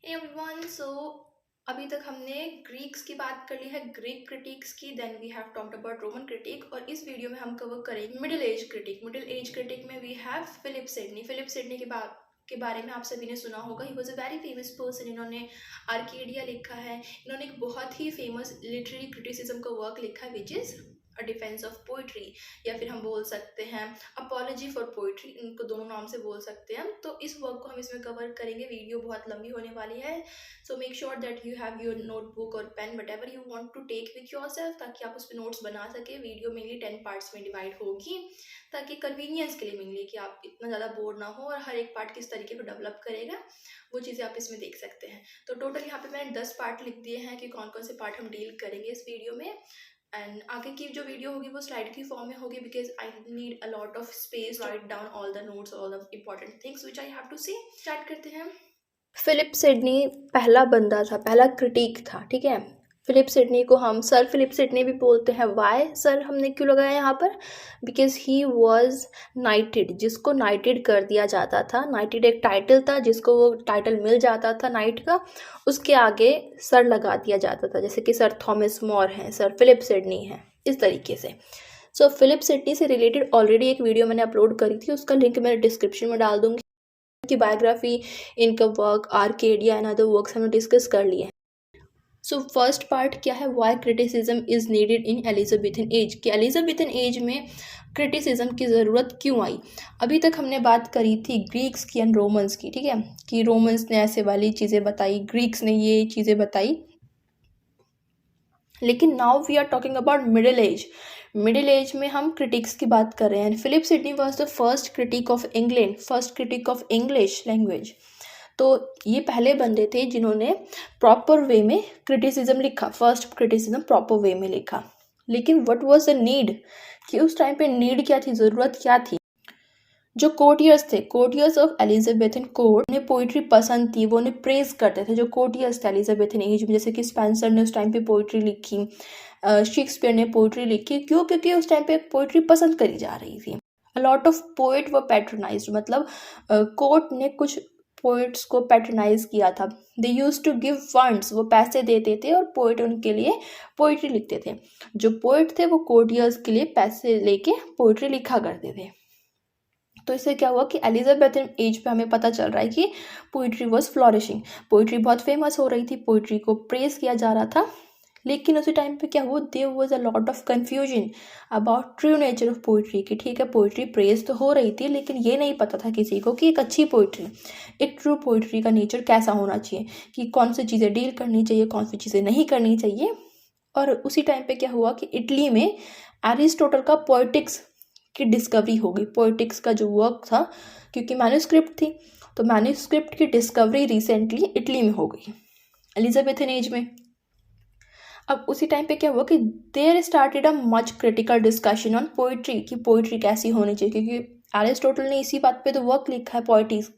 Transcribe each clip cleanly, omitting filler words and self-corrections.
Everyone so अभी तक हमने ग्रीक्स की बात कर ली है, ग्रीक क्रिटिक्स की। Then we have talked about Roman critic, और इस वीडियो में हम कवर करेंगे middle age critic. Middle age critic में we have Philip Sidney. Philip Sidney के बारे में आप सभी ने सुना होगा। He was a very famous person. इन्होंने आर्केडिया लिखा है। इन्होंने एक बहुत ही फेमस लिटरेरी क्रिटिसिज्म का वर्क लिखा है, which is a defence of poetry, या फिर हम बोल सकते हैं अपॉलॉजी फॉर पोइट्री। इनको दोनों नाम से बोल सकते हैं। तो इस वर्क को हम इसमें कवर करेंगे। वीडियो बहुत लंबी होने वाली है, so make sure that you have your notebook और pen, whatever you want to take with yourself, ताकि आप उस पर नोट्स बना सके। वीडियो मेनली 10 पार्ट्स में डिवाइड होगी, ताकि कन्वीनियंस के लिए मेनली कि आप इतना ज़्यादा बोर ना हो, और हर एक पार्ट किस तरीके को डेवलप करेगा वो चीज़ें आप इसमें देख सकते हैं। तो टोटल यहाँ पे मैंने 10 पार्ट लिख दिए हैं कि कौन कौन से पार्ट हम डील करेंगे इस वीडियो में। एंड आगे की जो वीडियो होगी वो स्लाइड की फॉर्म में होगी, because I need a lot of space right down all the notes, all the important things which I have to see. Start करते हैं। फिलिप सिडनी पहला बंदा था, पहला क्रिटिक था, ठीक है। फिलिप सिडनी को हम सर फिलिप सिडनी भी बोलते हैं। वाई सर हमने क्यों लगाया यहाँ पर? बिकॉज ही वॉज नाइटेड, जिसको नाइटेड कर दिया जाता था। नाइटेड एक टाइटल था, जिसको वो टाइटल मिल जाता था नाइट का, उसके आगे सर लगा दिया जाता था। जैसे कि सर थॉमस मोर हैं, सर फिलिप सिडनी हैं, इस तरीके से। सो फिलिप सिडनी से रिलेटेड ऑलरेडी एक वीडियो मैंने अपलोड करी थी, उसका लिंक मैं डिस्क्रिप्शन में डाल दूंगी। की बायोग्राफी, इनका work, Arcadia and other works हमने डिस्कस कर लिए हैं। सो फर्स्ट पार्ट क्या है? Why criticism is needed in Elizabethan age, कि एलिजाबेथन एज में क्रिटिसिज्म की ज़रूरत क्यों आई। अभी तक हमने बात करी थी ग्रीक्स की एंड रोमन्स की, ठीक है, कि रोमन्स ने ऐसे वाली चीज़ें बताई, ग्रीक्स ने ये चीज़ें बताई। लेकिन now we are talking about middle age. Middle age में हम क्रिटिक्स की बात कर रहे हैं। Philip Sidney was the first critic of England, first critic of English language. तो ये पहले बंदे थे जिन्होंने प्रॉपर वे में क्रिटिसिज्म लिखा, फर्स्ट क्रिटिसिज्म प्रॉपर वे में लिखा। लेकिन व्हाट वाज द नीड, कि उस टाइम पे नीड क्या थी, ज़रूरत क्या थी। जो कोर्टियर्स थे, कोर्टियर्स ऑफ एलिजाबेथन कोर्ट, उन्हें पोइट्री पसंद थी, वो उन्हें प्रेज करते थे। जो कोर्टियर्स थे एलिजाबेथन एज में, जैसे कि स्पेंसर ने उस टाइम पे पोइट्री लिखी, शेक्सपियर ने पोइट्री लिखी, क्यों? क्योंकि उस टाइम पे पोइट्री पसंद करी जा रही थी। अ लॉट ऑफ पोइट व पैट्रोनाइज्ड, मतलब कोर्ट ने कुछ पोइट्स को पैट्रोनाइज किया था। दे यूज टू गिव फंड्स, वो पैसे देते थे और पोइट उनके लिए पोइट्री लिखते थे। जो पोइट थे वो कोर्टियर्स के लिए पैसे लेके पोइट्री लिखा करते थे। तो इससे क्या हुआ कि एलिजाबेथन एज पे हमें पता चल रहा है कि पोइट्री वॉज फ्लॉरिशिंग, पोइट्री बहुत फेमस हो रही थी, पोइट्री को प्रेज किया जा रहा था। लेकिन उसी टाइम पे क्या हुआ, there was a lot of confusion about true nature of poetry, कि ठीक है पोइट्री प्रेज तो हो रही थी, लेकिन ये नहीं पता था किसी को कि एक अच्छी पोइट्री, एक ट्रू पोइट्री का नेचर कैसा होना चाहिए, कि कौन सी चीज़ें डील करनी चाहिए, कौन सी चीज़ें नहीं करनी चाहिए। और उसी टाइम पे क्या हुआ कि इटली में एरिस्टोटल का पोइटिक्स की डिस्कवरी हो गई। पोइटिक्स का जो वर्क था, क्योंकि मैन्युस्क्रिप्ट थी, तो मैन्युस्क्रिप्ट की डिस्कवरी रिसेंटली इटली में हो गई, एलिजाबेथन एज में। अब उसी टाइम पे क्या हुआ कि there started a much critical discussion on poetry, कि पोइट्री कैसी होनी चाहिए, क्योंकि एरिस्टोटल ने इसी बात पे तो वर्क लिखा है, पोइटिक्स।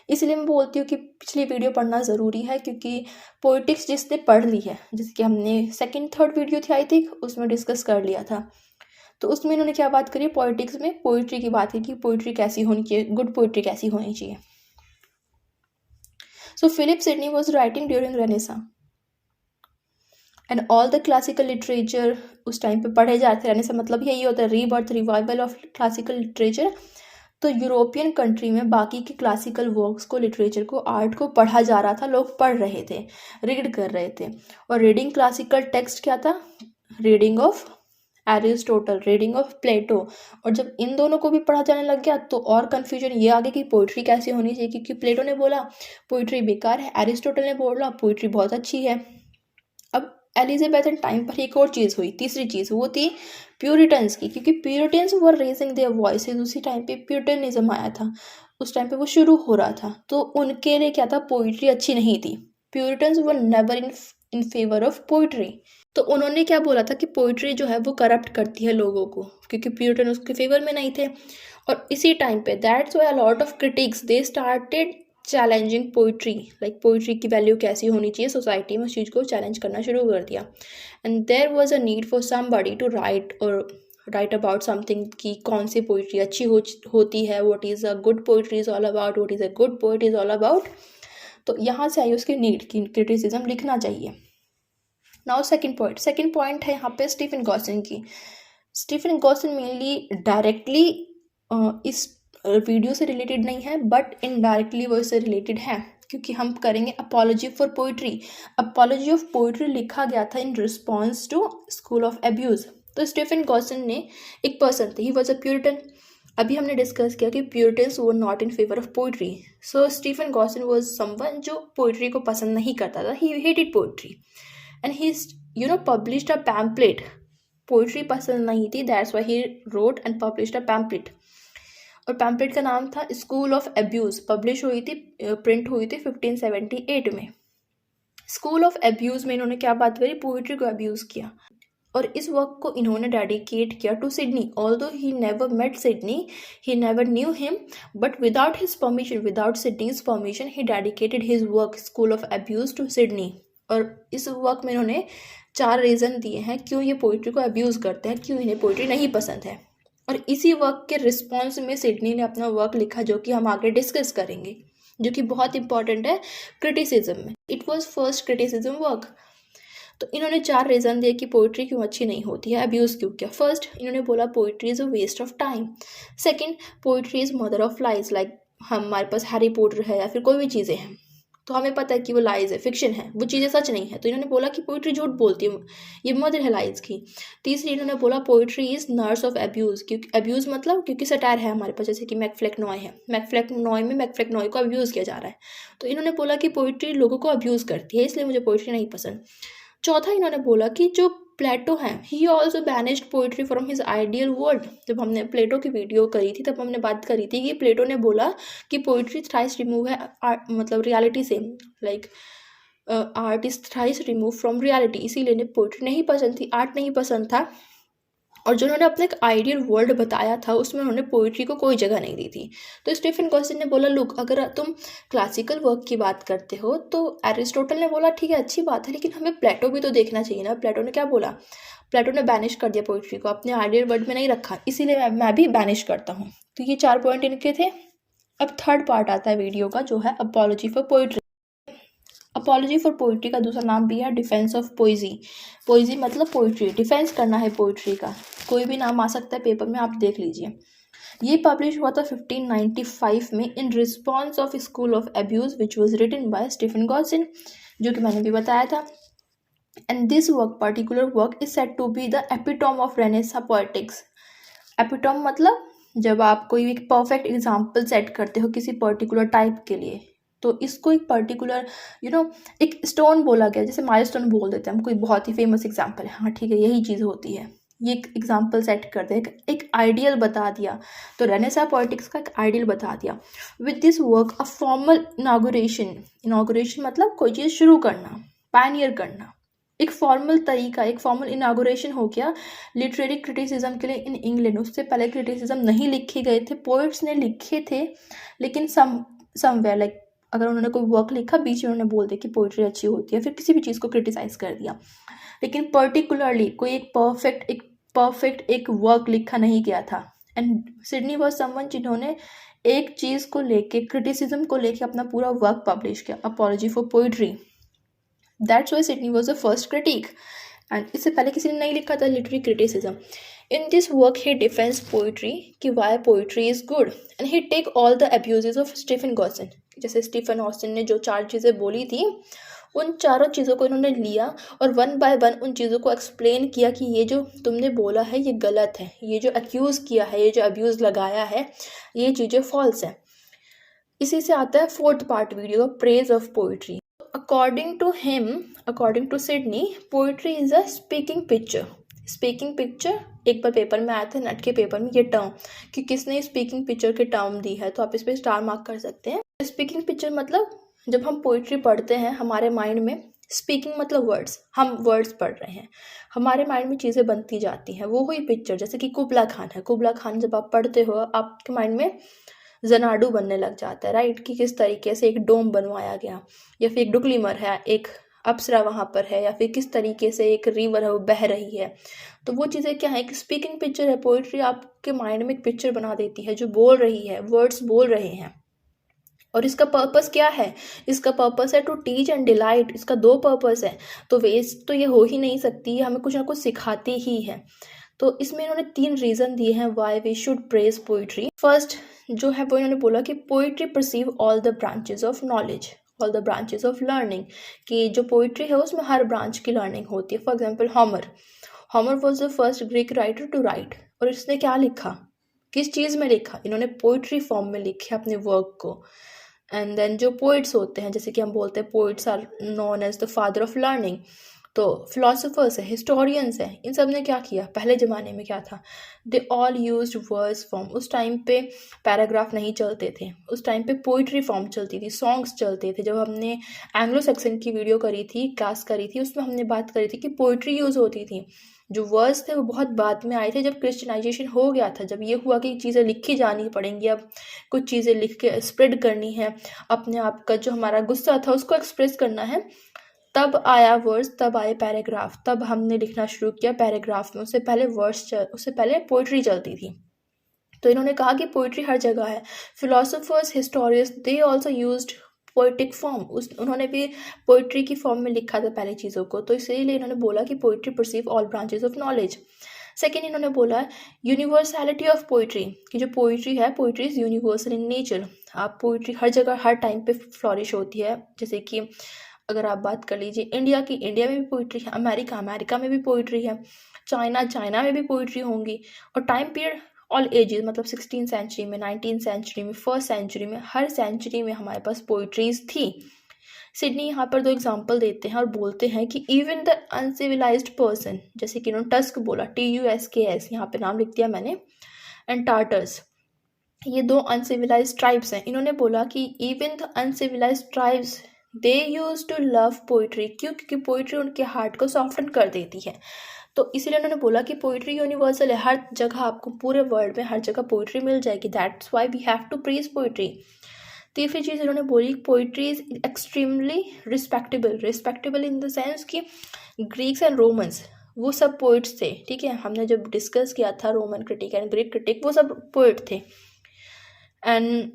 इसलिए मैं बोलती हूँ कि पिछली वीडियो पढ़ना ज़रूरी है, क्योंकि पोइटिक्स जिसने पढ़ ली है, जैसे कि हमने सेकंड थर्ड वीडियो थी आई थिंक, उसमें डिस्कस कर लिया था। तो उसमें इन्होंने क्या बात करी, पॉलिटिक्स में पोइट्री की बात की कि पोइट्री कैसी होनी चाहिए, गुड पोइट्री कैसी होनी चाहिए। So Philip Sidney was writing during Renaissance and all the classical literature उस टाइम पे पढ़े जाते। रेनेसा मतलब यही होता है, rebirth, revival of classical literature. तो यूरोपियन कंट्री में बाकी के क्लासिकल वर्क्स को, लिटरेचर को, आर्ट को पढ़ा जा रहा था, लोग पढ़ रहे थे, रीड कर रहे थे। और रीडिंग क्लासिकल टेक्स्ट क्या था, reading of Aristotle, reading of Plato. और जब इन दोनों को भी पढ़ा जाने लग गया तो और कन्फ्यूजन ये आ गया कि पोइट्री कैसी होनी चाहिए, क्योंकि प्लेटो ने बोला पोइट्री बेकार है, एरिस्टोटल ने बोला पोइट्री बहुत अच्छी है। अब एलिजाबेथन टाइम पर एक और चीज़ हुई, तीसरी चीज़, वो थी प्यूरिटन्स की, क्योंकि Puritans were raising their voices. उसी टाइम पे प्यूरिटनिज्म आया था, उस टाइम पे वो शुरू हो रहा था। तो उनके लिए क्या था, पोइट्री अच्छी नहीं थी। Puritans were never in favour of poetry. तो उन्होंने क्या बोला था कि पोइट्री जो है वो करप्ट करती है लोगों को, क्योंकि प्यूरिटन उसके फेवर में नहीं थे। और इसी टाइम पे that's why a lot of critics they started challenging poetry, like poetry की वैल्यू कैसी होनी चाहिए सोसाइटी में, उस चीज़ को चैलेंज करना शुरू कर दिया। And there was a need for somebody to write about something, कि कौन सी पोइट्री अच्छी होती है, what is a good poetry is all about, what is a good poet is all about. तो यहाँ से आई उसकी नीड कि क्रिटिसिज्म लिखना चाहिए। नाउ सेकंड पॉइंट है यहाँ पे स्टीफन गॉसिन की। स्टीफन गॉसिन मेनली डायरेक्टली इस वीडियो से रिलेटेड नहीं है, बट इनडायरेक्टली वो इससे रिलेटेड है, क्योंकि हम करेंगे apology for poetry. Apology of poetry लिखा गया था in response to school of abuse. तो स्टीफन गॉसिन ने एक पर्सन थे, ही वॉज अ प्यूरिटन। अभी हमने डिस्कस किया कि Puritans were not in favour of poetry. So Stephen Gosson was someone जो पोइट्री को पसंद नहीं करता था, he hated poetry and he published a pamphlet. Poetry पसंद नहीं थी, that's why he wrote and published a pamphlet. और पैम्पलेट का नाम था स्कूल ऑफ एब्यूज़। पब्लिश हुई थी, प्रिंट हुई थी 1578 में। स्कूल ऑफ एब्यूज़ में इन्होंने क्या बात करी, पोइट्री को अब्यूज़ किया। और इस वर्क को इन्होंने डेडिकेट किया to Sidney. Although he never met Sidney, he never knew him, but without his permission, without Sidney's permission, he dedicated his work School of Abuse to Sidney. और इस work में इन्होंने 4 रीज़न दिए हैं क्यों ये पोइट्री को अब्यूज़ करते हैं, क्यों इन्हें पोइट्री नहीं पसंद है। और इसी वर्क के रिस्पॉन्स में सिडनी ने अपना वर्क लिखा, जो कि हम आगे डिस्कस करेंगे, जो कि बहुत इंपॉर्टेंट है क्रिटिसिज्म में। It was first criticism work. तो इन्होंने 4 रीज़न दिए कि पोइट्री क्यों अच्छी नहीं होती है, अब्यूज़ क्यों किया। फर्स्ट, इन्होंने बोला poetry is a waste of time. Second, poetry is mother of lies. Like हमारे पास हैरी पॉटर है या फिर कोई भी चीज़ें हैं, तो हमें पता है कि वो लाइज है, फिक्शन है, वो चीज़ें सच नहीं है। तो इन्होंने बोला कि पोइट्री झूठ बोलती है, ये मदर है लाइज की। तीसरी, इन्होंने बोला poetry is nurse of abuse. क्योंकि एब्यूज़ मतलब क्योंकि सटायर है हमारे पास, जैसे कि मैकफ्लेक नॉय है, मैकफ्लेक नॉय को अब्यूज़ किया जा रहा है। तो इन्होंने बोला कि पोइट्री लोगों को अब्यूज़ करती है, इसलिए मुझे पोइट्री नहीं पसंद। चौथा, इन्होंने बोला कि जो प्लेटो है, he also banished poetry from his ideal world. जब हमने प्लेटो की वीडियो करी थी तब हमने बात करी थी कि प्लेटो ने बोला कि पोइट्री थ्राइस रिमूव है मतलब रियलिटी से, like art is thrice remove from reality. इसीलिए इन्हें पोइट्री नहीं पसंद थी, आर्ट नहीं पसंद था। और जो उन्होंने अपना एक आइडियल वर्ल्ड बताया था उसमें उन्होंने पोइट्री को कोई जगह नहीं दी थी। तो स्टीफन गॉसिन ने बोला, लुक, अगर तुम क्लासिकल वर्क की बात करते हो तो एरिस्टोटल ने बोला ठीक है, अच्छी बात है, लेकिन हमें प्लेटो भी तो देखना चाहिए ना। प्लेटो ने क्या बोला, प्लेटो ने बैनिश कर दिया पोइट्री को, अपने आइडियल वर्ल्ड में नहीं रखा, इसीलिए मैं भी बैनिश करता हूँ। तो ये 4 पॉइंट इनके थे। अब थर्ड पार्ट आता है वीडियो का, जो है apology for poetry. Apology for poetry का दूसरा नाम भी है डिफेंस ऑफ पोइजी। पोइजी मतलब पोइट्री, डिफेंस करना है पोइट्री का। कोई भी नाम आ सकता है पेपर में, आप देख लीजिए। ये पब्लिश हुआ था 1595 में in response of school of abuse which was written by Stephen Gosson, जो कि मैंने भी बताया था। And this work, particular work, is said to be the epitome of renaissance poetics. Epitome मतलब जब आप कोई एक परफेक्ट एग्जाम्पल सेट करते हो किसी पर्टिकुलर टाइप के लिए, तो इसको एक पर्टिकुलर एक स्टोन बोला गया, जैसे माइलस्टोन बोल देते हैं हम, कोई बहुत ही फेमस एग्जाम्पल है, हाँ ठीक है, यही चीज़ होती है। ये एक एग्जाम्पल सेट कर दे, एक आइडियल बता दिया। तो रेनेसां पोएटिक्स का एक आइडियल बता दिया। With this work a formal inauguration मतलब कोई चीज़ शुरू करना, पायनियर करना, एक फॉर्मल तरीका, एक फॉर्मल इनागुरेशन हो गया लिटरेरी क्रिटिसिज्म के लिए इन इंग्लैंड। उससे पहले क्रिटिसिज्म नहीं लिखे गए थे, पोइट्स ने लिखे थे, लेकिन समवेयर लाइक अगर उन्होंने कोई वर्क लिखा, बीच में उन्होंने बोल दिया कि पोइट्री अच्छी होती है, फिर किसी भी चीज़ को क्रिटिसाइज कर दिया। लेकिन पर्टिकुलरली कोई एक परफेक्ट एक वर्क लिखा नहीं गया था। एंड सिडनी वॉज समवन जिन्होंने एक चीज़ को लेके, क्रिटिसिज्म को लेके अपना पूरा वर्क पब्लिश किया, apology for poetry. That's why Sydney was the first critic. And इससे पहले किसी ने नहीं लिखा था literary criticism. In this work, he defends poetry कि why poetry is good and he take all the abuses of Stephen Gossin। जैसे Stephen Gosson ने जो 4 चीज़ें बोली थी, उन चारों चीज़ों को इन्होंने लिया और 1 by 1 उन चीज़ों को एक्सप्लेन किया कि ये जो तुमने बोला है ये गलत है, ये जो एक्यूज़ किया है, ये जो अब्यूज़ लगाया है, ये चीज़ें फॉल्स हैं। इसी से आता है 4th पार्ट वीडियो का, praise of poetry. According to Sidney, poetry is a speaking picture. Speaking picture एक बार पेपर में आया था, नेट के पेपर में, ये टर्म कि किसने स्पीकिंग पिक्चर की टर्म दी है, तो आप इस पर स्टार मार्क कर सकते हैं। स्पीकिंग पिक्चर मतलब जब हम पोइट्री पढ़ते हैं, हमारे माइंड में स्पीकिंग मतलब वर्ड्स, हम वर्ड्स पढ़ रहे हैं, हमारे माइंड में चीज़ें बनती जाती हैं, वो हुई पिक्चर। जैसे कि कुबला खान है, कुबला खान जब आप पढ़ते हो, आपके माइंड में जनाडू बनने लग जाता है, राइट, कि किस तरीके से एक डोम बनवाया गया, या फिर एक डुकलीमर है, एक अप्सरा वहाँ पर है, या फिर किस तरीके से एक रिवर है वो बह रही है। तो वो चीज़ें क्या है, एक स्पीकिंग पिक्चर है। पोइट्री आपके माइंड में एक पिक्चर बना देती है जो बोल रही है, वर्ड्स बोल रहे हैं। और इसका पर्पस क्या है? इसका पर्पस है टू टीच एंड डिलाइट। इसका 2 पर्पस है। तो वेस्ट तो ये हो ही नहीं सकती, हमें कुछ ना कुछ सिखाती ही है। तो इसमें इन्होंने 3 रीज़न दिए हैं why we should praise poetry. First जो है वो इन्होंने बोला कि poetry perceive all the branches of knowledge, all the branches of learning, कि जो पोइट्री है उसमें हर ब्रांच की लर्निंग होती है। For example Homer was the first Greek writer to write. और इसने क्या लिखा, किस चीज़ में लिखा? इन्होंने पोइट्री फॉर्म में लिखे अपने वर्क को। एंड देन जो पोइट्स होते हैं, जैसे कि हम बोलते हैं poets are known as the father of learning, तो फिलोसोफर्स है, हिस्टोरियंस हैं, इन सब ने क्या किया? पहले ज़माने में क्या था? They all used verse form. उस टाइम पे पैराग्राफ नहीं चलते थे, उस टाइम पे पोइट्री फॉर्म चलती थी, सॉन्ग्स चलते थे। जब हमने एंग्लो सेक्शन की वीडियो करी थी, क्लास करी थी, उसमें हमने बात करी थी कि पोइट्री यूज़ होती थी। जो वर्ड्स थे वो बहुत बाद में आए थे, जब क्रिश्चियनाइजेशन हो गया था, जब ये हुआ कि चीज़ें लिखी जानी पड़ेंगी, अब कुछ चीज़ें लिख के स्प्रेड करनी है, अपने आप का जो हमारा गुस्सा था उसको एक्सप्रेस करना है, तब आया वर्ड्स, तब आए पैराग्राफ, तब हमने लिखना शुरू किया पैराग्राफ में। उससे पहले उससे पहले पोइट्री चलती थी। तो इन्होंने कहा कि पोइट्री हर जगह है। Philosophers, historians, they also used poetic form. उन्होंने भी पोइट्री की फॉर्म में लिखा था पहले चीज़ों को। तो इसीलिए इन्होंने बोला कि poetry perceive all branches of knowledge. Second इन्होंने बोला यूनिवर्सैलिटी ऑफ पोइट्री, कि जो पोइट्री है, poetry is universal in nature. आप पोइट्री हर जगह हर टाइम पे फ्लॉरिश होती है। जैसे कि अगर आप बात कर लीजिए इंडिया की, इंडिया में भी पोइट्री है, अमेरिका में भी पोइट्री है, चाइना में भी पोइट्री होंगी। और टाइम पीरियड ऑल एजेस, मतलब 16th सेंचुरी में, 19th सेंचुरी में, 1st सेंचुरी में, हर सेंचुरी में हमारे पास पोइट्रीज थी। सिडनी यहाँ पर 2 एग्जाम्पल देते हैं और बोलते हैं कि इवन द अनसिविलाइज्ड पर्सन, जैसे कि इन्होंने टस्क बोला, TUSKS, यहाँ पे नाम लिख दिया मैंने, एंड टार्टर्स, ये 2 अनसिविलाइज्ड ट्राइब्स हैं। इन्होंने बोला कि even the uncivilized tribes they use to love poetry. क्यों? क्योंकि पोइट्री उनके हार्ट को सॉफ्टन कर देती है। तो इसीलिए उन्होंने बोला कि पोइट्री यूनिवर्सल है, हर जगह आपको पूरे वर्ल्ड में हर जगह पोइट्री मिल जाएगी। That's why we have to praise poetry. तीसरी चीज़ इन्होंने बोली, poetry is extremely respectable in the sense कि ग्रीक्स एंड रोमन्स वो सब पोइट्स थे। ठीक है, हमने जब डिस्कस किया था Roman critic and Greek critic, वो सब पोइट थे। एंड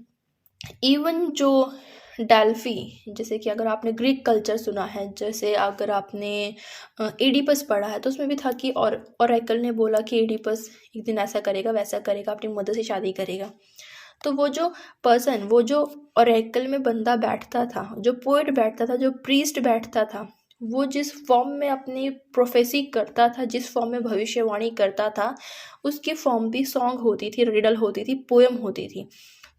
इवन जो डेल्फी, जैसे कि अगर आपने ग्रीक कल्चर सुना है, जैसे अगर आपने एडिपस पढ़ा है, तो उसमें भी था कि और ओरेकल ने बोला कि एडिपस एक दिन ऐसा करेगा, वैसा करेगा, अपनी मदर से शादी करेगा। तो वो जो पर्सन, वो जो ओरेकल में बंदा बैठता था, जो पोइट बैठता था, जो प्रीस्ट बैठता था, वो जिस फॉर्म में अपनी प्रोफेसी करता था, जिस फॉर्म में भविष्यवाणी करता था, उसकी फॉर्म भी सॉन्ग होती थी, रिडल होती थी, पोएम होती थी।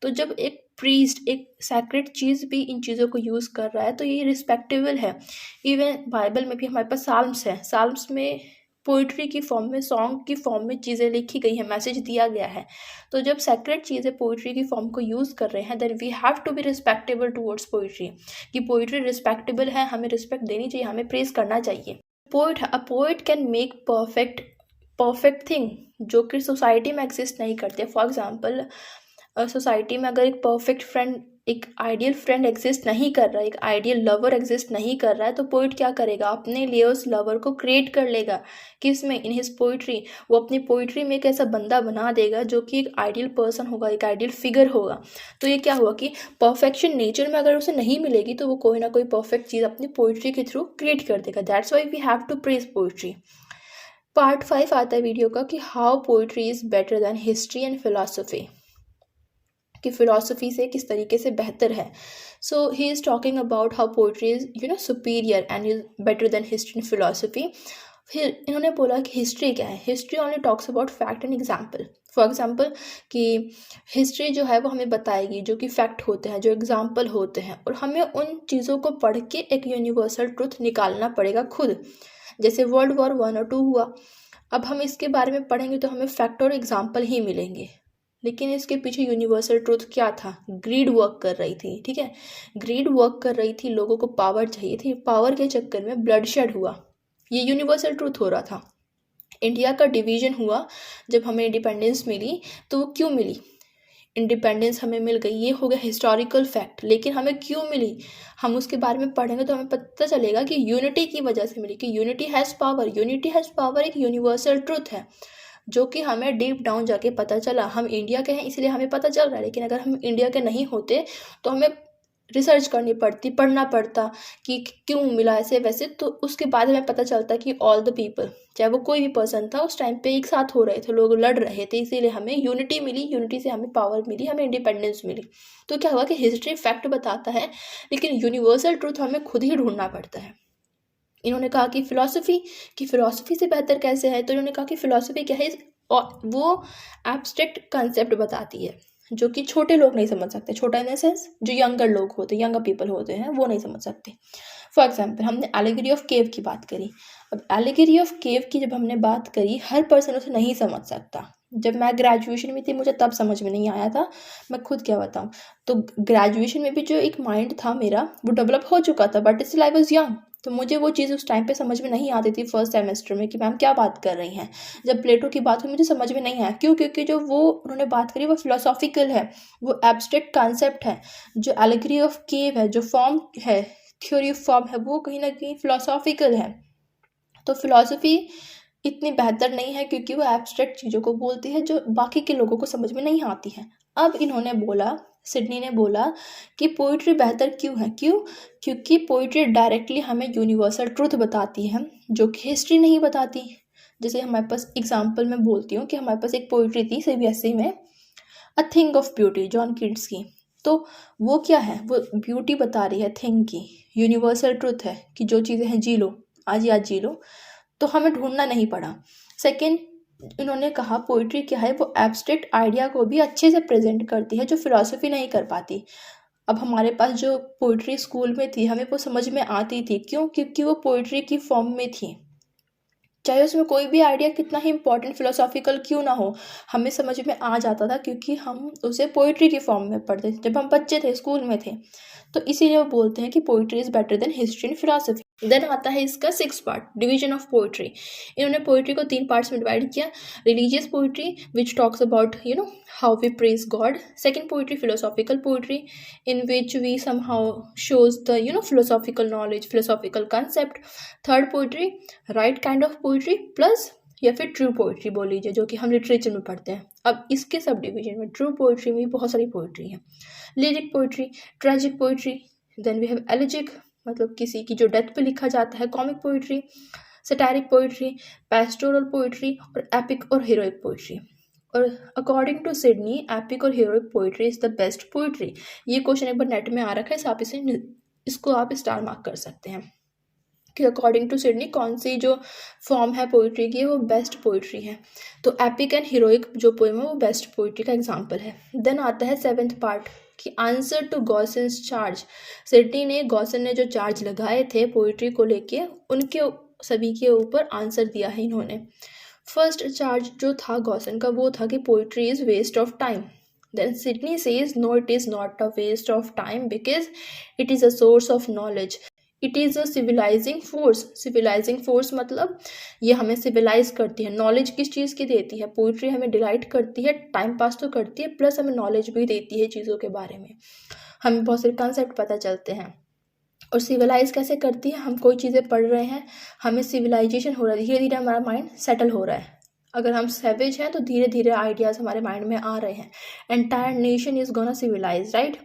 तो जब एक प्रीस्ट एक सैक्रेड चीज़ भी इन चीज़ों को यूज़ कर रहा है, तो ये रिस्पेक्टेबल है। इवन बाइबल में भी हमारे पास साल्म्स है, साल्म्स में पोइट्री की फॉर्म में, सॉन्ग की फॉर्म में चीज़ें लिखी गई हैं, मैसेज दिया गया है। तो जब सैक्रेड चीज़ें पोइट्री की फॉर्म को यूज़ कर रहे हैं, then we have to be respectable towards poetry, कि पोइट्री रिस्पेक्टेबल है, हमें रिस्पेक्ट देनी चाहिए, हमें प्रेज करना चाहिए। A poet can make perfect thing जो कि सोसाइटी में एग्जिस्ट नहीं करते। फॉर एग्जाम्पल, सोसाइटी में अगर एक परफेक्ट फ्रेंड, एक आइडियल फ्रेंड एग्जिस्ट नहीं कर रहा है, एक आइडियल लवर एग्जिस्ट नहीं कर रहा है, तो पोइट क्या करेगा? अपने लिए उस लवर को क्रिएट कर लेगा। किसमें? In his poetry. वो अपनी पोइट्री में एक ऐसा बंदा बना देगा जो कि एक आइडियल पर्सन होगा, एक आइडियल फिगर होगा। तो ये क्या हुआ कि परफेक्शन नेचर में अगर उसे नहीं मिलेगी, तो वो कोई ना कोई परफेक्ट चीज़ अपनी पोइट्री के थ्रू क्रिएट कर देगा। That's why we have to praise poetry. Part 5 आता है वीडियो का कि how poetry is better than history and philosophy, कि फ़िलासफ़ी से किस तरीके से बेहतर है। So he is talking about how poetry is superior and is better than history and philosophy. फिर इन्होंने बोला कि हिस्ट्री क्या है? History only talks about fact and example. For example कि हिस्ट्री जो है वो हमें बताएगी जो कि फैक्ट होते हैं, जो एग्जाम्पल होते हैं, और हमें उन चीज़ों को पढ़ के एक यूनिवर्सल ट्रुथ निकालना पड़ेगा खुद। जैसे World War I और II हुआ, अब हम इसके बारे में पढ़ेंगे तो हमें फैक्ट और एग्जाम्पल ही मिलेंगे, लेकिन इसके पीछे यूनिवर्सल ट्रूथ क्या था? ग्रीड वर्क कर रही थी। ठीक है, ग्रीड वर्क कर रही थी, लोगों को पावर चाहिए थी, पावर के चक्कर में ब्लडशेड हुआ, ये यूनिवर्सल ट्रूथ हो रहा था। इंडिया का डिवीज़न हुआ, जब हमें इंडिपेंडेंस मिली, तो वो क्यों मिली? इंडिपेंडेंस हमें मिल गई, ये हो गया हिस्टोरिकल फैक्ट, लेकिन हमें क्यों मिली? हम उसके बारे में पढ़ेंगे तो हमें पता चलेगा कि यूनिटी की वजह से मिली, कि यूनिटी हैज़ पावर एक यूनिवर्सल ट्रूथ है, जो कि हमें डीप डाउन जाके पता चला। हम इंडिया के हैं इसलिए हमें पता चल रहा है, लेकिन अगर हम इंडिया के नहीं होते तो हमें रिसर्च करनी पड़ती, पढ़ना पड़ता कि क्यों मिला ऐसे वैसे, तो उसके बाद हमें पता चलता कि ऑल द पीपल, चाहे वो कोई भी पर्सन था, उस टाइम पे एक साथ हो रहे थे, लोग लड़ रहे थे, इसीलिए हमें यूनिटी मिली, यूनिटी से हमें पावर मिली, हमें इंडिपेंडेंस मिली। तो क्या हुआ कि हिस्ट्री फैक्ट बताता है, लेकिन यूनिवर्सल ट्रूथ हमें खुद ही ढूंढना पड़ता है। इन्होंने कहा कि फिलॉसफी से बेहतर कैसे है, तो इन्होंने कहा कि फिलॉसफी क्या है, और वो एब्स्ट्रैक्ट कंसेप्ट बताती है जो कि छोटे लोग नहीं समझ सकते। छोटा इन द सेंस जो यंगर लोग होते हैं, यंगर पीपल होते हैं, वो नहीं समझ सकते। फॉर एग्जाम्पल हमने एलिगरी ऑफ केव की बात करी। अब एलिगरी ऑफ केव की जब हमने बात करी, हर पर्सन उसे नहीं समझ सकता। जब मैं ग्रेजुएशन में थी मुझे तब समझ में नहीं आया था, मैं खुद क्या बताऊँ। तो ग्रेजुएशन में भी जो एक माइंड था मेरा वो डेवलप हो चुका था, but still I was young. तो मुझे वो चीज़ उस टाइम पे समझ में नहीं आती थी फर्स्ट सेमेस्टर में कि मैम क्या बात कर रही हैं। जब प्लेटो की बात हुई मुझे समझ में नहीं आया, क्यों? क्योंकि जो वो उन्होंने बात करी वो फिलोसॉफिकल है, वो एब्स्ट्रैक्ट कॉन्सेप्ट है। जो एलिगरी ऑफ केव है, जो फॉर्म है, थ्योरी ऑफ फॉर्म है, वो कहीं ना कहीं फिलोसॉफिकल है। तो फिलॉसफी इतनी बेहतर नहीं है क्योंकि वो एब्स्ट्रैक्ट चीज़ों को बोलती है जो बाकी के लोगों को समझ में नहीं आती हैं। अब इन्होंने बोला, सिडनी ने बोला कि पोइट्री बेहतर क्यों है? क्योंकि पोइट्री डायरेक्टली हमें यूनिवर्सल ट्रूथ बताती है जो कि हिस्ट्री नहीं बताती। जैसे हमारे पास एग्जाम्पल मैं बोलती हूँ कि हमारे पास एक पोइट्री थी सीबीएसई में, a thing of beauty, John Keats की। तो वो क्या है? वो ब्यूटी बता रही है थिंग की, यूनिवर्सल ट्रूथ है कि जो चीज़ें हैं जी लो, आज ही आज जी लो। तो हमें ढूंढना नहीं पड़ा। सेकंड, इन्होंने कहा पोइट्री क्या है, वो एब्स्ट्रैक्ट आइडिया को भी अच्छे से प्रेजेंट करती है जो फिलॉसफी नहीं कर पाती। अब हमारे पास जो पोइट्री स्कूल में थी हमें वो समझ में आती थी, क्यों? क्योंकि वो पोइट्री की फॉर्म में थी। चाहे उसमें कोई भी आइडिया कितना ही इंपॉर्टेंट फिलोसॉफिकल क्यों ना हो, हमें समझ में आ जाता था क्योंकि हम उसे पोइट्री की फॉर्म में पढ़ते थे जब हम बच्चे थे, स्कूल में थे। तो इसीलिए वो बोलते हैं कि poetry is better than history and philosophy. Then आता है इसका 6 पार्ट, डिवीजन ऑफ पोइट्री। इन्होंने पोइट्री को 3 पार्ट्स में डिवाइड किया। Religious poetry which talks about how we praise God. Second poetry philosophical poetry in which we somehow shows the philosophical knowledge, philosophical concept. Third poetry right kind of poetry plus या फिर true poetry बोल लीजिए, जो कि हम literature में पढ़ते हैं। अब इसके सब डिवीजन में ट्रू पोइट्री में बहुत सारी पोइट्री है। Lyric poetry, tragic poetry, then we have elegiac, मतलब किसी की जो डेथ पे लिखा जाता है, comic poetry, satiric poetry, pastoral poetry और एपिक और हीरोइक पोइट्री। और अकॉर्डिंग टू सिडनी एपिक और heroic poetry is the best poetry. ये क्वेश्चन एक बार नेट में आ रखा है, इसको आप स्टार मार्क कर सकते हैं कि अकॉर्डिंग टू सिडनी कौन सी जो फॉर्म है पोइट्री की वो बेस्ट पोइट्री है। तो एपिक एंड हीरोइक जो पोएम है वो बेस्ट पोइट्री का एग्जाम्पल है। देन आता है 7th पार्ट कि आंसर टू गॉसन्स चार्ज। सिडनी ने, गॉसन ने जो चार्ज लगाए थे पोइट्री को लेके, उनके सभी के ऊपर आंसर दिया है इन्होंने। फर्स्ट चार्ज जो था गॉसन का वो था कि poetry is waste of time. Then Sidney says no, it is not a waste of time because it is a source of knowledge, it is a civilizing force. Civilizing force मतलब ये हमें civilised करती है। Knowledge किस चीज़ की देती है? Poetry हमें डिलाइट करती है, टाइम पास तो करती है, प्लस हमें नॉलेज भी देती है चीज़ों के बारे में, हमें बहुत सारे कॉन्सेप्ट पता चलते हैं। और सिविलाइज कैसे करती है? हम कोई चीज़ें पढ़ रहे हैं, हमें सिविलाइजेशन हो रहा है, धीरे धीरे हमारा माइंड सेटल हो रहा है। अगर हम सैवेज हैं तो धीरे धीरे आइडियाज़ हमारे माइंड में आ रहे हैं। Entire nation is gonna civilize, right.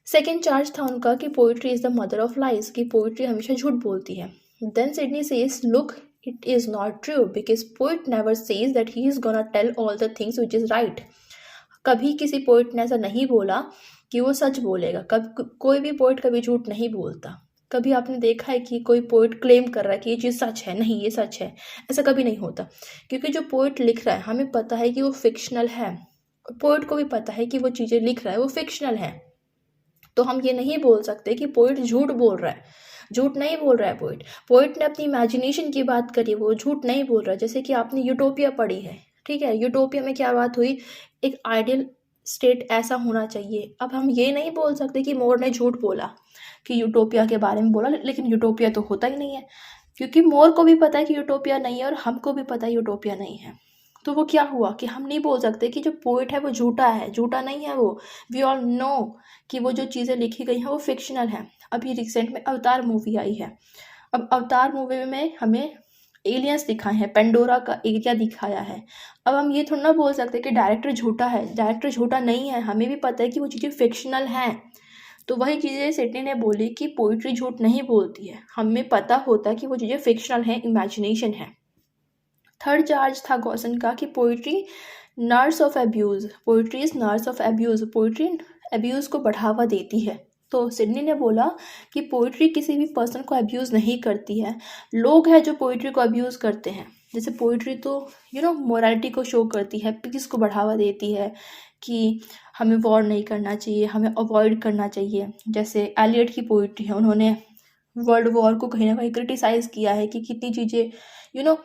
Second charge था उनका कि poetry is the mother of lies, कि पोइट्री हमेशा झूठ बोलती है। Then Sidney says look, it is not true because poet never says that he is gonna tell all the things which is right. कभी किसी पोइट ने ऐसा नहीं बोला कि वो सच बोलेगा। कोई भी पोइट कभी झूठ नहीं बोलता। कभी आपने देखा है कि कोई पोइट क्लेम कर रहा है कि ये चीज़ सच है? नहीं, ये सच है, ऐसा कभी नहीं होता। क्योंकि जो पोइट लिख रहा है हमें पता है कि वो फिक्शनल है, पोइट को भी पता है कि वो चीज़ें लिख रहा है वो फिक्शनल है। तो हम ये नहीं बोल सकते कि पोइट झूठ बोल रहा है। झूठ नहीं बोल रहा है पोइट। पोइट ने अपनी इमेजिनेशन की बात करी, वो झूठ नहीं बोल रहा है। जैसे कि आपने यूटोपिया पढ़ी है, ठीक है, यूटोपिया में क्या बात हुई? एक आइडियल स्टेट ऐसा होना चाहिए। अब हम ये नहीं बोल सकते कि मोर ने झूठ बोला कि यूटोपिया के बारे में बोला, लेकिन यूटोपिया तो होता ही नहीं है, क्योंकि मोर को भी पता है कि यूटोपिया नहीं है और हमको भी पता है यूटोपिया नहीं है। तो वो क्या हुआ कि हम नहीं बोल सकते कि जो पोइट है वो झूठा है, झूठा नहीं है वो। वी ऑल नो कि वो जो चीज़ें लिखी गई हैं वो फिक्शनल है। अभी रिसेंट में अवतार मूवी आई है। अब अवतार मूवी में हमें एलियंस दिखाए हैं, पेंडोरा का एरिया दिखाया है। अब हम ये थोड़ा ना बोल सकते कि डायरेक्टर झूठा है। डायरेक्टर झूठा नहीं है, हमें भी पता है कि वो चीज़ें फिक्शनल हैं। तो वही चीज़ें सिडनी ने बोली कि पोइट्री झूठ नहीं बोलती है, हमें पता होता है कि वो चीज़ें फिक्शनल हैं, इमेजिनेशन है। थर्ड चार्ज था गॉसन का कि poetry nurse of abuse, poetry is nurse of abuse, poetry abuse को बढ़ावा देती है। तो सिडनी ने बोला कि पोइट्री किसी भी पर्सन को अब्यूज़ नहीं करती है, लोग हैं जो पोइट्री को अब्यूज़ करते हैं। जैसे पोइट्री तो मोरालिटी को शो करती है, पीस को बढ़ावा देती है कि हमें वॉर नहीं करना चाहिए, हमें अवॉइड करना चाहिए। जैसे एलियट की पोइट्री है, उन्होंने वर्ल्ड वॉर को कहीं ना कहीं क्रिटिसाइज़ किया है कि कितनी चीज़ें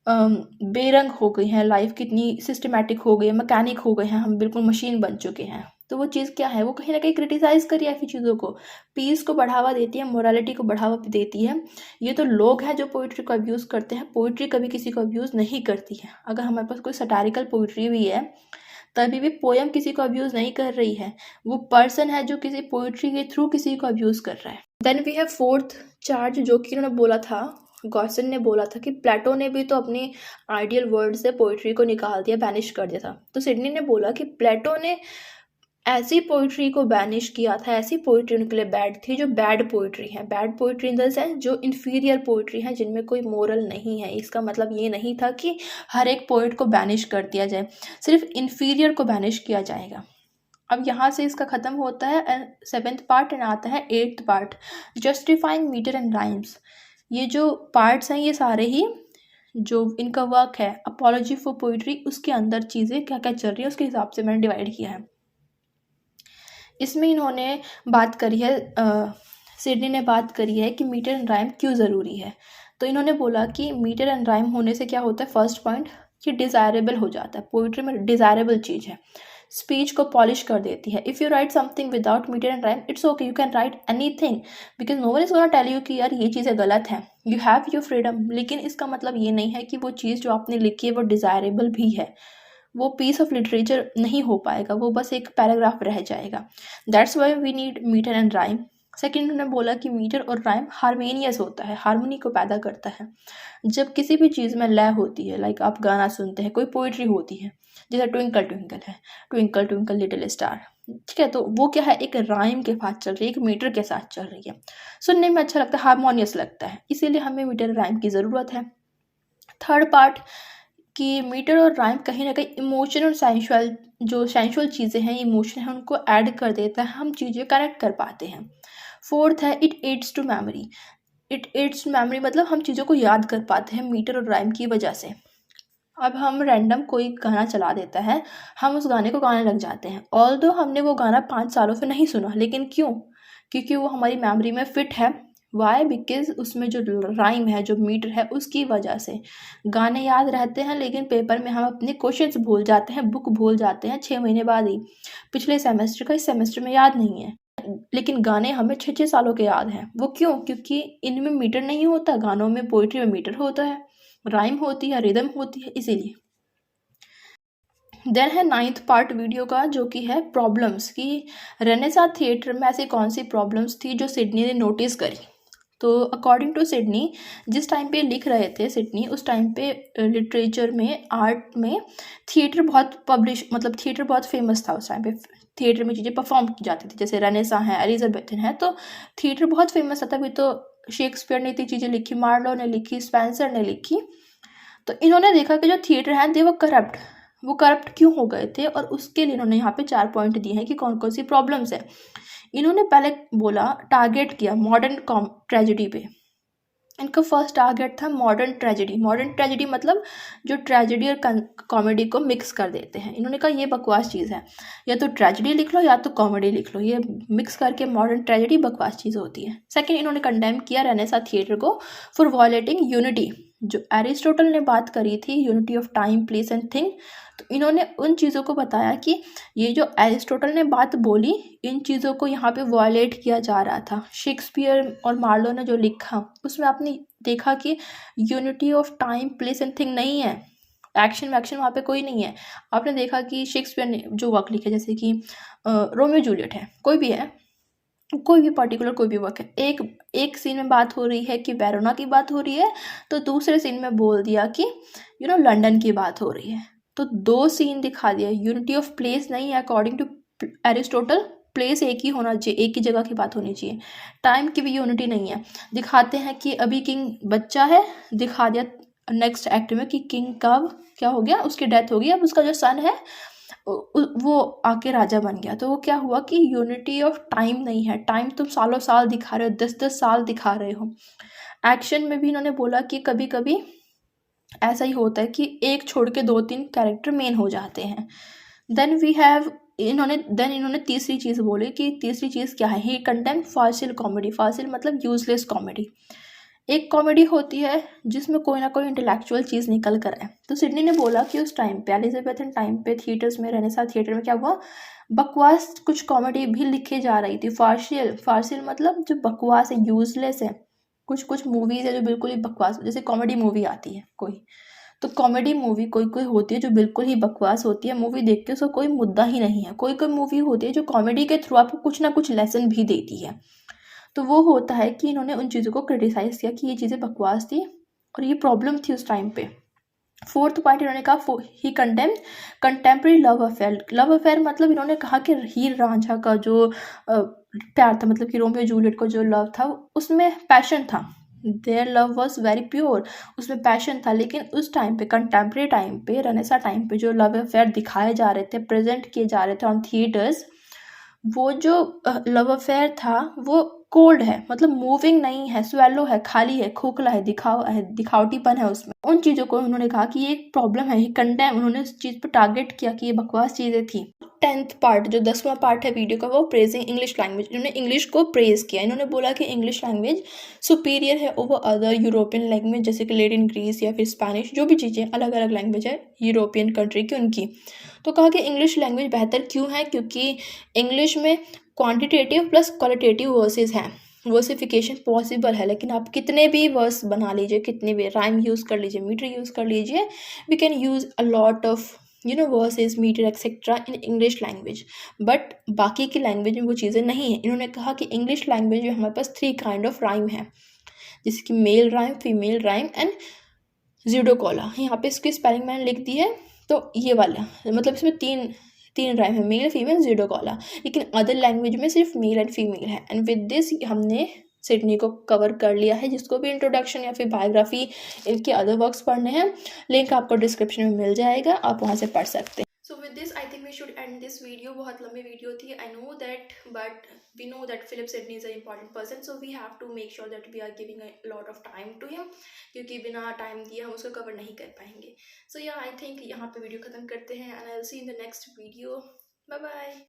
बेरंग हो गई हैं, लाइफ कितनी सिस्टमेटिक हो गई है, मैकेनिक हो गए हैं, हम बिल्कुल मशीन बन चुके हैं। तो वो चीज़ क्या है, वो कहीं ना कहीं क्रिटिसाइज़ करी ऐसी चीज़ों को, पीस को बढ़ावा देती है, मोरालिटी को बढ़ावा देती है। ये तो लोग हैं जो पोइट्री को अब्यूज़ करते हैं, पोइट्री कभी किसी को अब्यूज़ नहीं करती है। अगर हमारे पास कोई सटारिकल पोइट्री भी है तभी भी पोयम किसी को अब्यूज़ नहीं कर रही है, वो पर्सन है जो किसी पोइट्री के थ्रू किसी को अब्यूज़ कर रहा है। Then we have fourth charge, जो कि उन्होंने बोला था, गॉसन ने बोला था कि प्लेटो ने भी तो अपने आइडियल वर्ड से पोइट्री को निकाल दिया, बैनिश कर दिया था। तो सिडनी ने बोला कि प्लेटो ने ऐसी पोइट्री को बैनिश किया था, ऐसी पोइट्री उनके लिए बैड थी जो बैड पोइट्री है। Bad poetry in the sense जो इन्फीरियर पोइट्री है, जिनमें कोई मोरल नहीं है। इसका मतलब ये नहीं था कि हर एक पोइट को बैनिश कर दिया जाए, सिर्फ इन्फीरियर को बैनिश किया जाएगा। अब यहाँ से इसका ख़त्म होता है 7th पार्ट एंड आता है 8th part, justifying metre and rhymes. ये जो पार्ट्स हैं ये सारे ही जो इनका वर्क है अपॉलॉजी फॉर पोइट्री, उसके अंदर चीज़ें क्या क्या चल रही है उसके हिसाब से मैंने डिवाइड किया है। इसमें इन्होंने बात करी है, सिडनी ने बात करी है कि मीटर एंड राइम क्यों ज़रूरी है। तो इन्होंने बोला कि मीटर एंड राइम होने से क्या होता है, फर्स्ट पॉइंट कि डिज़ायरेबल हो जाता है, पोइट्री में डिज़ायरेबल चीज़ है, स्पीच को पॉलिश कर देती है। If you write something without metre and rhyme, it's okay, you can write anything because no one is gonna tell you कि यार ये चीज़ें गलत हैं, यू हैव योर फ्रीडम। लेकिन इसका मतलब ये नहीं है कि वो चीज़ जो आपने लिखी है वो डिज़ायरेबल भी है, वो पीस ऑफ लिटरेचर नहीं हो पाएगा, वो बस एक पैराग्राफ रह जाएगा। That's why we need metre and rhyme. Second उन्होंने बोला कि मीटर और राइम हारमोनियस होता है, हारमोनी को पैदा करता है। जब किसी भी चीज़ में लय होती है, लाइक आप गाना सुनते हैं, कोई पोइट्री होती है, जैसे ट्विंकल ट्विंकल है, ट्विंकल ट्विंकल लिटिल स्टार, ठीक है, तो वो क्या है, एक राइम के साथ चल रही है, एक मीटर के साथ चल रही है, सुनने में अच्छा लगता है, हारमोनियस लगता है, इसीलिए हमें मीटर राइम की ज़रूरत है। थर्ड पार्ट कि मीटर और राइम कहीं ना कहीं इमोशन और सेंशुअल चीज़ें हैं, इमोशन है, उनको ऐड कर देता है, हम चीज़ें कनेक्ट कर पाते हैं। फोर्थ है it aids to memory, it aids to memory मतलब हम चीज़ों को याद कर पाते हैं मीटर और राइम की वजह से। अब हम रैंडम कोई गाना चला देता है, हम उस गाने को गाने लग जाते हैं, ऑल्दो हमने वो गाना 5 सालों से नहीं सुना, लेकिन क्यों, क्योंकि वो हमारी मेमोरी में फिट है। वाई, बिकॉज उसमें जो राइम है, जो मीटर है, उसकी वजह से गाने याद रहते हैं, लेकिन पेपर में हम अपने क्वेश्चंस भूल जाते हैं, बुक भूल जाते हैं 6 महीने बाद ही, पिछले सेमेस्टर का इस सेमेस्टर में याद नहीं है, लेकिन गाने हमें 6-6 सालों के याद हैं। वो क्यों, क्योंकि इनमें मीटर नहीं होता, गानों में, पोइट्री में मीटर होता है, राइम होती है, रिदम होती है, इसीलिए। देन है 9th पार्ट वीडियो का, जो कि है प्रॉब्लम्स, कि रेनेसां थिएटर में ऐसी कौन सी प्रॉब्लम्स थी जो सिडनी ने नोटिस करी। तो अकॉर्डिंग टू सिडनी, जिस टाइम पे लिख रहे थे सिडनी, उस टाइम पे लिटरेचर में, आर्ट में थिएटर बहुत थिएटर बहुत फेमस था उस टाइम पे, थिएटर में चीज़ें परफॉर्म की जाती थी, जैसे रेनेसां है, एलिजाबेथन है, तो थिएटर बहुत फेमस था। तभी तो शेक्सपियर ने इतनी चीज़ें लिखी, मार्लो ने लिखी, स्पेंसर ने लिखी। तो इन्होंने देखा कि जो थिएटर हैं दे वो करप्ट क्यों हो गए थे, और उसके लिए इन्होंने यहाँ पे 4 पॉइंट दिए हैं कि कौन कौन सी प्रॉब्लम्स है। इन्होंने पहले बोला, टारगेट किया मॉडर्न ट्रेजेडी पे। इनका फर्स्ट टारगेट था मॉडर्न ट्रेजेडी मतलब जो ट्रेजेडी और कॉमेडी को मिक्स कर देते हैं। इन्होंने कहा ये बकवास चीज़ है, या तो ट्रेजेडी लिख लो या तो कॉमेडी लिख लो, ये मिक्स करके मॉडर्न ट्रेजेडी बकवास चीज़ होती है। सेकेंड, इन्होंने कंडेम किया रेनेसां थिएटर को फॉर वायलेटिंग यूनिटी, जो एरिस्टोटल ने बात करी थी, unity of time, place and thing. तो इन्होंने उन चीज़ों को बताया कि ये जो एरिस्टोटल ने बात बोली, इन चीज़ों को यहाँ पे वायलेट किया जा रहा था। शेक्सपियर और मार्लो ने जो लिखा, उसमें आपने देखा कि unity of time, place and thing नहीं है, एक्शन वैक्शन वहाँ पे कोई नहीं है। आपने देखा कि शेक्सपियर ने जो वर्क लिखे, जैसे कि रोमियो जूलियट है, कोई भी है, कोई भी पर्टिकुलर कोई भी वर्क है, एक सीन में बात हो रही है कि वेरोना की बात हो रही है, तो दूसरे सीन में बोल दिया कि लंदन की बात हो रही है, तो 2 सीन दिखा दिया। यूनिटी ऑफ प्लेस नहीं है अकॉर्डिंग टू एरिस्टोटल, प्लेस एक ही होना चाहिए, एक ही जगह की बात होनी चाहिए। टाइम की भी यूनिटी नहीं है। दिखाते हैं कि अभी किंग बच्चा है, दिखा दिया नेक्स्ट एक्ट में कि किंग कब क्या हो गया, उसकी डेथ हो गई, अब उसका जो सन है वो आके राजा बन गया। तो वो क्या हुआ कि यूनिटी ऑफ टाइम नहीं है। टाइम तुम सालों साल दिखा रहे हो, 10-10 साल दिखा रहे हो। एक्शन में भी इन्होंने बोला कि कभी कभी ऐसा ही होता है कि एक छोड़ के 2-3 कैरेक्टर मेन हो जाते हैं। देन वी हैव इन्होंने तीसरी चीज़ बोली कि तीसरी चीज़ क्या है, ही कंटेम फासिल कॉमेडी। फासिल मतलब यूजलेस कॉमेडी। एक कॉमेडी होती है जिसमें कोई ना कोई इंटेलेक्चुअल चीज़ निकल कर है। तो सिडनी ने बोला कि उस टाइम पे, एलिजाबेथन टाइम पे, थिएटर्स में, रेनेसां थिएटर में क्या हुआ, बकवास कुछ कॉमेडी भी लिखी जा रही थी। फार्शियल, फार्शियल मतलब जो बकवास है, यूजलेस है। कुछ कुछ मूवीज़ है जो बिल्कुल ही बकवास, जैसे कॉमेडी मूवी आती है कोई, तो कॉमेडी मूवी कोई कोई होती है जो बिल्कुल ही बकवास होती है, मूवी देख के उसका कोई मुद्दा ही नहीं है। कोई कोई मूवी होती है जो कॉमेडी के थ्रू आपको कुछ ना कुछ लेसन भी देती है। तो वो होता है कि इन्होंने उन चीज़ों को क्रिटिसाइज़ किया कि ये चीज़ें बकवास थी और ये प्रॉब्लम थी उस टाइम पे। फोर्थ पॉइंट इन्होंने कहा, he condemn contemporary love affair. Love affair मतलब इन्होंने कहा कि हीर रांझा का जो प्यार था, मतलब कि रोमियो जूलियट को जो लव था उसमें पैशन था। Their love was very pure, उसमें पैशन था। लेकिन उस टाइम पे, कंटेम्प्रेरी टाइम पे, रेनेसां टाइम पे जो लव अफेयर दिखाए जा रहे थे, प्रेजेंट किए जा रहे थे ऑन थिएटर्स, वो जो लव अफेयर था वो कोल्ड है, मतलब मूविंग नहीं है, स्वेलो है, खाली है, खोखला है, दिखावटीपन है उसमें। उन चीज़ों को उन्होंने कहा कि ये एक प्रॉब्लम है, कंडेम, उन्होंने उस चीज़ पर टारगेट किया कि ये बकवास चीज़ें थी। 10th पार्ट, जो 10वां पार्ट है वीडियो का, वो प्रेजिंग इंग्लिश लैंग्वेज। इन्होंने इंग्लिश को प्रेज किया। इन्होंने बोला कि इंग्लिश लैंग्वेज सुपीरियर है ओवर अदर यूरोपियन लैंग्वेज, जैसे कि लेटिन, ग्रीस या फिर स्पेनिश, जो भी चीज़ें अलग अलग लैंग्वेज है यूरोपियन कंट्री की उनकी। तो कहा कि इंग्लिश लैंग्वेज बेहतर क्यों है, क्योंकि इंग्लिश में क्वांटिटेटिव प्लस क्वालिटेटिव वर्सेस हैं। वर्सिफिकेशन पॉसिबल है, लेकिन आप कितने भी वर्स बना लीजिए, कितने भी राइम यूज़ कर लीजिए, मीटर यूज़ कर लीजिए, we can use a lot of verses, metre etcetera in English language. But बाकी की लैंग्वेज में वो चीज़ें नहीं हैं। इन्होंने कहा कि इंग्लिश लैंग्वेज में हमारे पास 3 काइंड ऑफ राइम है, जैसे कि male rhyme, female rhyme and sdrucciola. यहाँ पे इसकी स्पेलिंग मैंने लिख दी है, तो ये वाला मतलब इसमें तीन राइम है, मेल, फीमेल, ज़्यूडोकोला। लेकिन अदर लैंग्वेज में सिर्फ मेल एंड फीमेल है। एंड विद दिस हमने सिडनी को कवर कर लिया है। जिसको भी इंट्रोडक्शन या फिर बायोग्राफी, इनके अदर वर्क्स पढ़ने हैं, लिंक आपको डिस्क्रिप्शन में मिल जाएगा, आप वहाँ से पढ़ सकते हैं। So with this I think we should end this video. बहुत लंबी वीडियो थी, I know that, but we know that Philip Sidney is a important person, so we have to make sure that we are giving a lot of time to him, क्योंकि बिना time दिए हम उसको cover नहीं कर पाएंगे। सो या I think यहाँ पे वीडियो खत्म करते हैं, and I will see in the next video. Bye bye.